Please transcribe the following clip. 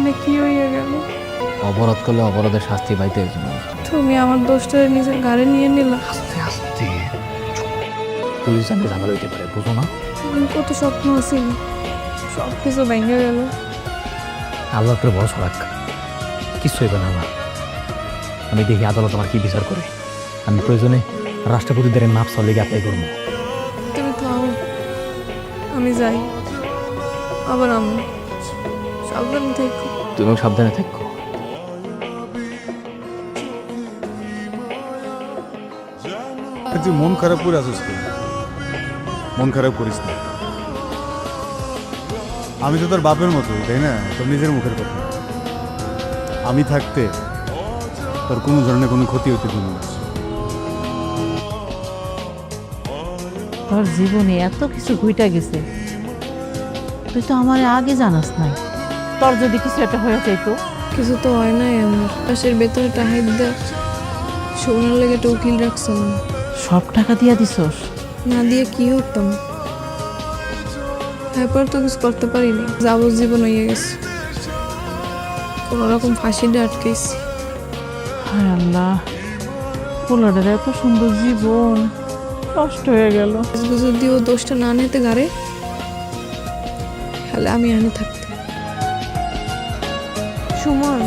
এখানে কি হইয়া গেল? অপরাধ করলে অপরাধের শাস্তি পাইতে হবে। তুমি আমার দোষটা নিজের ঘাড়ে নিয়ে নিলা। আস্তে আস্তে পুলিশ জানতে ঝামেলা হইতে পারে, বুঝো না? আমি কত স্বপ্ন আছিল, সব কিছু ভেঙে গেল। আল্লাহর উপরে ভরসা রাখ, কিছু হইবে না আমার। আমি দেখি আদালত আমার কি বিচার করে। আমি প্রয়োজনে রাষ্ট্রপতিদের মাপ চাওয়ার লেগে অ্যাপ্লাই করবো। তুমি থাও, আমি যাই। আবার আমি সাবধানে থেকো। তুমিও সাবধানে থাকো। তুই মন খারাপ করে আসিস কেন? মন খারাপ করিস না। আমি তো তোর বাপের মতো, তাই না? তোর নিজের মুখের কথা। আমি থাকতে তোর কোনো ধরনের কোনো ক্ষতি হতে দেব না। তোর জীবনে এত কিছু ঘুইটা গেছে, তুই তো আমার আগে জানাস নাই। তোর যদি কিছু একটা হয়ে যাইতো। কিছু তো হয় নাই আমার। পাশের বেতনে টাহাই দে সোনার লেগে একটা উকিল রাখছিলাম, সব টাকা দিয়া দিছস? না দিয়ে কি হতাম। এরপর তো কিছু করতে পারিনি, যাবজ্জীবন হয়ে গেছে। কোন রকম ফাঁসিটা আটকেছি। হায় আল্লাহ, পোলাটার এত সুন্দর জীবন নষ্ট হয়ে গেল। আজকে যদি ও দোষটা না নিতে গারে, তাহলে আমি আনে থাকতাম। সুমন,